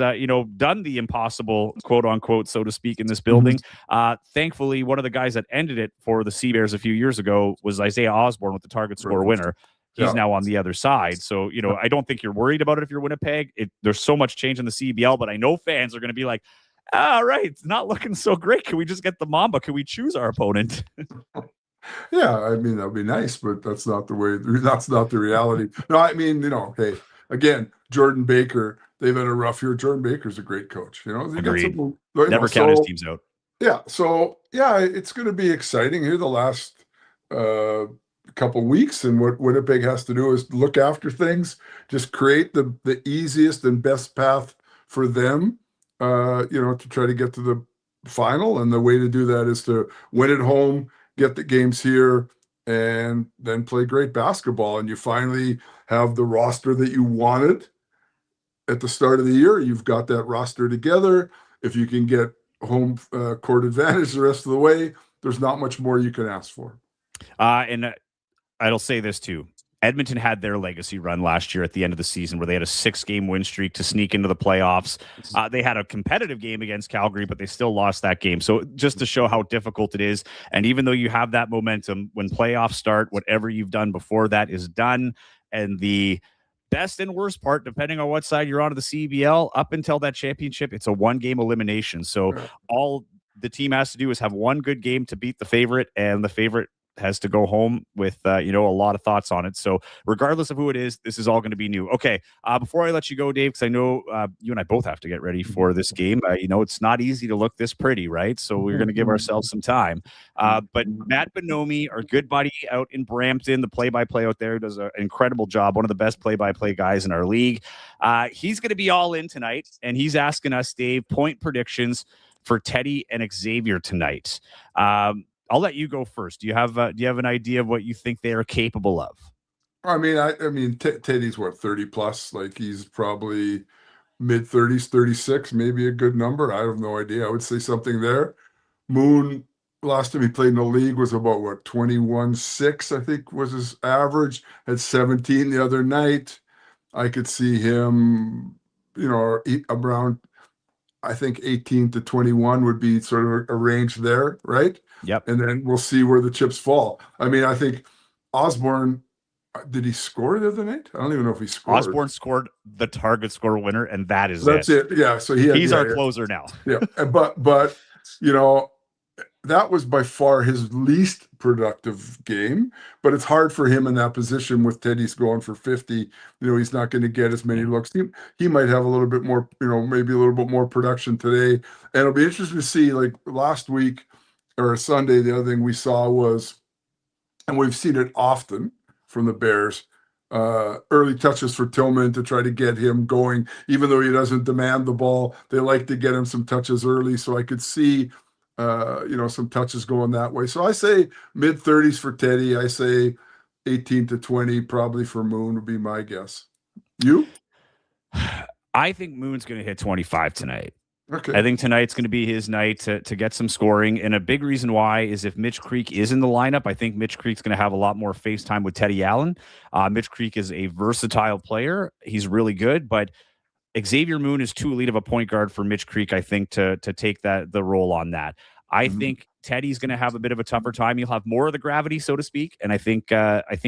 done the impossible, quote unquote, so to speak, in this building. Thankfully, one of the guys that ended it for the Sea Bears a few years ago was Isaiah Osborne with the target score winner. He's now on the other side. So, I don't think you're worried about it if you're Winnipeg. There's so much change in the CBL, but I know fans are going to be like, all right, it's not looking so great. Can we just get the Mamba? Can we choose our opponent? Yeah, I mean, that'd be nice, but that's not the way. That's not the reality. No, I mean, hey, again, Jordan Baker, they've had a rough year. Jordan Baker's a great coach. Agreed. Never count his teams out. Yeah. So, it's going to be exciting here the last couple weeks, and what Winnipeg has to do is look after things, just create the easiest and best path for them, to try to get to the final. And the way to do that is to win at home, get the games here, and then play great basketball. And you finally have the roster that you wanted at the start of the year. You've got that roster together. If you can get home court advantage the rest of the way, there's not much more you can ask for. And I'll say this too. Edmonton had their legacy run last year at the end of the season where they had a 6-game win streak to sneak into the playoffs. They had a competitive game against Calgary, but they still lost that game. So just to show how difficult it is. And even though you have that momentum, when playoffs start, whatever you've done before that is done. And the best and worst part, depending on what side you're on of the CBL, up until that championship, it's a 1-game elimination. So all the team has to do is have one good game to beat the favorite, and the favorite has to go home with, a lot of thoughts on it. So regardless of who it is, this is all going to be new. Okay. Before I let you go, Dave, because I know you and I both have to get ready for this game. It's not easy to look this pretty, right? So we're going to give ourselves some time. But Matt Bonomi, our good buddy out in Brampton, the play-by-play out there, does an incredible job. One of the best play-by-play guys in our league. He's going to be all in tonight, and he's asking us, Dave, point predictions for Teddy and Xavier tonight. I'll let you go first. Do you have an idea of what you think they are capable of? I mean, Teddy's what, 30 plus? Like, he's probably mid 30s, 36, maybe a good number. I have no idea. I would say something there. Moon, last time he played in the league was about 21-6, I think was his average. Had 17 the other night. I could see him, around, I think 18 to 21 would be sort of a range there, right? Yep. And then we'll see where the chips fall. I mean, I think Osborne, did he score the other night? I don't even know if he scored. Osborne scored the target score winner, and that's it. Yeah. So he's our closer now. Yeah. But that was by far his least productive game, but it's hard for him in that position with Teddy's going for 50. He's not going to get as many looks. He might have a little bit more, maybe a little bit more production today. And it'll be interesting to see, like last week or Sunday, the other thing we saw was, and we've seen it often from the Bears, early touches for Tillman to try to get him going, even though he doesn't demand the ball. They like to get him some touches early. So I could see, some touches going that way. So I say mid 30s for Teddy. I say 18 to 20 probably for Moon would be my guess. You? I think Moon's going to hit 25 tonight. Okay. I think tonight's going to be his night to get some scoring. And a big reason why is if Mitch Creek is in the lineup, I think Mitch Creek's going to have a lot more face time with Teddy Allen. Mitch Creek is a versatile player. He's really good, but Xavier Moon is too elite of a point guard for Mitch Creek, I think, to take the role on that. I think Teddy's going to have a bit of a tougher time. He'll have more of the gravity, so to speak, and I think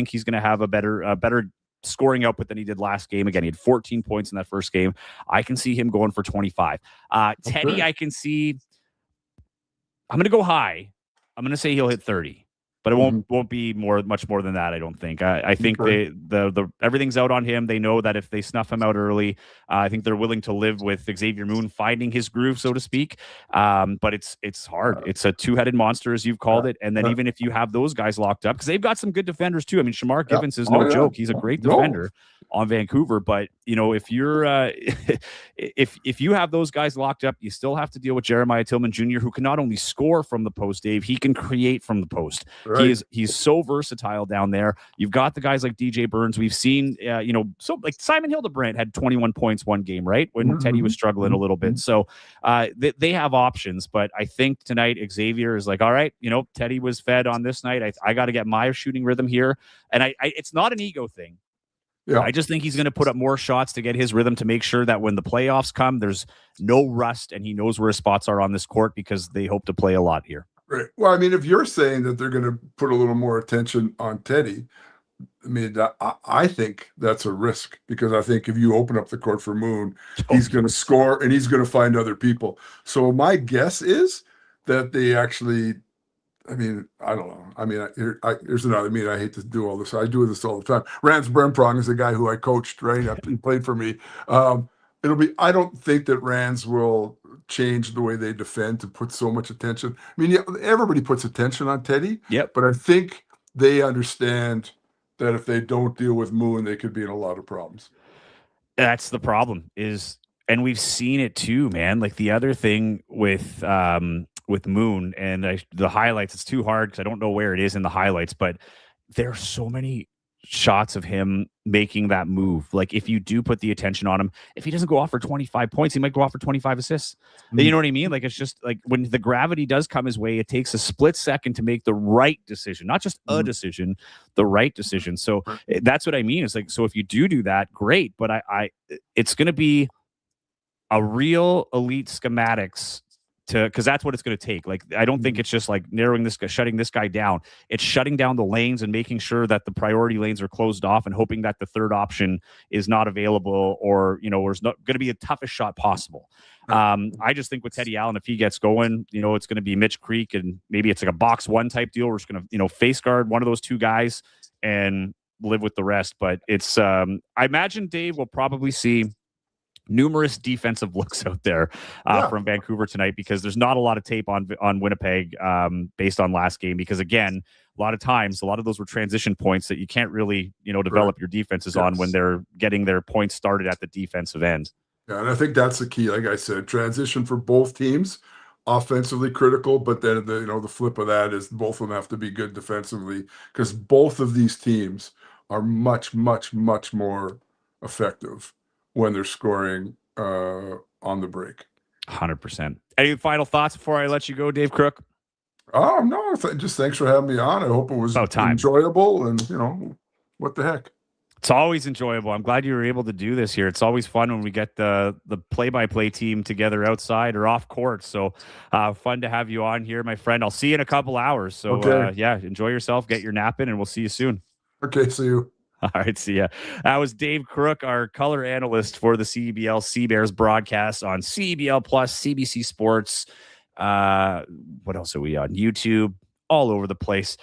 he's going to have a better scoring output than he did last game. Again, he had 14 points in that first game. I can see him going for 25. Teddy, I can see. I'm going to go high. I'm going to say he'll hit 30. But it won't be much more than that, I don't think. I think the everything's out on him. They know that if they snuff him out early, I think they're willing to live with Xavier Moon finding his groove, so to speak. But it's hard. It's a two-headed monster, as you've called it. And then even if you have those guys locked up, because they've got some good defenders too. I mean, Shamar Givens is no joke. He's a great defender on Vancouver. But if you're if you have those guys locked up, you still have to deal with Jeremiah Tillman Jr., who can not only score from the post, Dave, he can create from the post. Right. He's so versatile down there. You've got the guys like DJ Burns. We've seen, so like Simon Hildebrandt had 21 points one game, right? When Teddy was struggling a little bit. So they have options, but I think tonight Xavier is like, all right, Teddy was fed on this night. I got to get my shooting rhythm here. And it's not an ego thing. Yeah. I just think he's going to put up more shots to get his rhythm to make sure that when the playoffs come, there's no rust and he knows where his spots are on this court because they hope to play a lot here. Right. Well, I mean, if you're saying that they're going to put a little more attention on Teddy, I mean, I think that's a risk because I think if you open up the court for Moon, he's going to score and he's going to find other people. So my guess is that they actually, I mean, I don't know. I mean, here's another. I mean, I hate to do all this. I do this all the time. Rance Bremprong is a guy who I coached, right? He played for me. I don't think that Rands will change the way they defend to put so much attention. I mean, everybody puts attention on Teddy. Yep. But I think they understand that if they don't deal with Moon, they could be in a lot of problems. That's the problem is And we've seen it too, man. Like the other thing with Moon and the highlights, it's too hard because I don't know where it is in the highlights, but there are so many shots of him making that move. Like if you do put the attention on him, if he doesn't go off for 25 points, he might go off for 25 assists. You know what I mean? Like it's just like when the gravity does come his way, it takes a split second to make the right decision, not just a decision, the right decision. So that's what I mean. It's like, so if you do that, great. But it's going to be a real elite schematics because that's what it's going to take. Like, I don't think it's just like narrowing this guy, shutting this guy down. It's shutting down the lanes and making sure that the priority lanes are closed off and hoping that the third option is not available or, is not going to be the toughest shot possible. I just think with Teddy Allen, if he gets going, it's going to be Mitch Creek and maybe it's like a box one type deal. We're just going to, face guard one of those two guys and live with the rest. But it's, I imagine Dave will probably see numerous defensive looks out there from Vancouver tonight because there's not a lot of tape on Winnipeg based on last game because, again, a lot of times, a lot of those were transition points that you can't really, develop your defenses on when they're getting their points started at the defensive end. Yeah, and I think that's the key. Like I said, transition for both teams, offensively critical, but then the flip of that is both of them have to be good defensively because both of these teams are much, much, much more effective when they're scoring on the break. 100%. Any final thoughts before I let you go, Dave Crook? Oh, no, just thanks for having me on. I hope it was enjoyable and, what the heck. It's always enjoyable. I'm glad you were able to do this here. It's always fun when we get the play-by-play team together outside or off court. So fun to have you on here, my friend. I'll see you in a couple hours. So, enjoy yourself. Get your nap in, and we'll see you soon. Okay, see you. All right, see ya. That was Dave Crook, our color analyst for the CBL Sea Bears broadcast on CBL Plus, CBC Sports. What else are we on? YouTube, all over the place.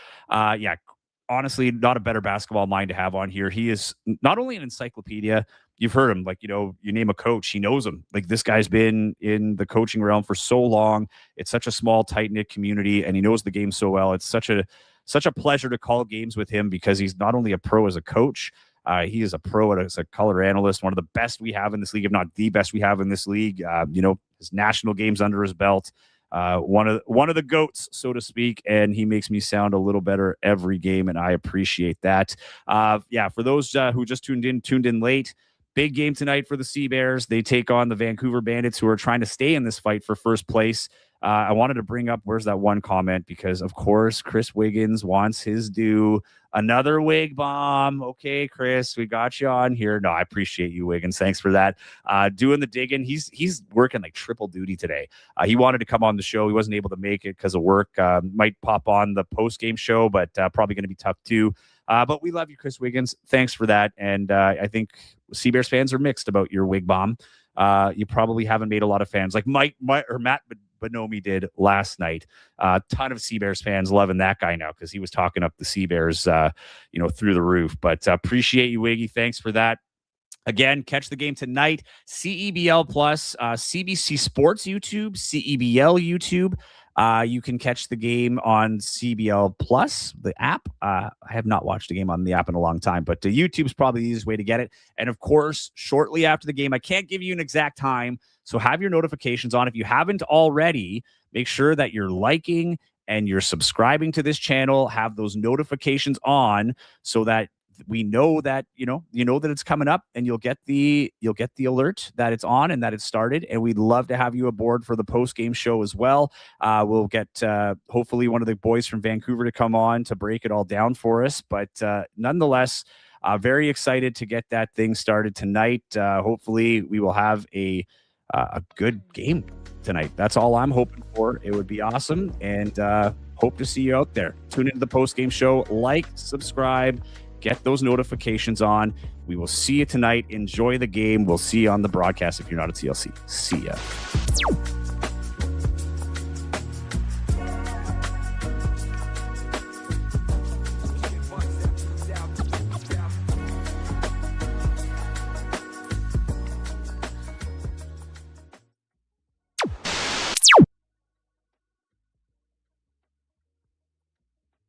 Honestly, not a better basketball mind to have on here. He is not only an encyclopedia. You've heard him, like, you name a coach, he knows him. Like, this guy's been in the coaching realm for so long. It's such a small, tight-knit community, and he knows the game so well. It's such a pleasure to call games with him because he's not only a pro as a coach, he is a pro as a color analyst, one of the best we have in this league, if not the best we have in this league. His national games under his belt, one of the GOATs, so to speak, and he makes me sound a little better every game, and I appreciate that. For those who just tuned in late, big game tonight for the Sea Bears. They take on the Vancouver Bandits, who are trying to stay in this fight for first place. I wanted to bring up, where's that one comment? Because, of course, Chris Wiggins wants his due. Another wig bomb. Okay, Chris, we got you on here. No, I appreciate you, Wiggins. Thanks for that. Doing the digging. He's working like triple duty today. He wanted to come on the show. He wasn't able to make it because of work. Might pop on the post-game show, but probably going to be tough too. But we love you, Chris Wiggins. Thanks for that. And I think Sea Bears fans are mixed about your wig bomb. You probably haven't made a lot of fans like Matt Bonomi did last night. A ton of Sea Bears fans loving that guy now because he was talking up the Sea Bears, through the roof. But appreciate you, Wiggy. Thanks for that. Again, catch the game tonight. CEBL Plus, CBC Sports YouTube, CEBL YouTube. You can catch the game on CBL Plus, the app. I have not watched a game on the app in a long time, but YouTube's probably the easiest way to get it. And of course, shortly after the game, I can't give you an exact time, so have your notifications on. If you haven't already, make sure that you're liking and you're subscribing to this channel. Have those notifications on so that we know that that it's coming up, and you'll get the alert that it's on and that it's started. And we'd love to have you aboard for the post-game show as well. We'll get hopefully one of the boys from Vancouver to come on to break it all down for us. But nonetheless, very excited to get that thing started tonight. Hopefully we will have a good game tonight. That's all I'm hoping for. It would be awesome, and hope to see you out there. Tune into the post-game show, like, subscribe, get those notifications on. We will see you tonight. Enjoy the game. We'll see you on the broadcast if you're not at CLC. See ya.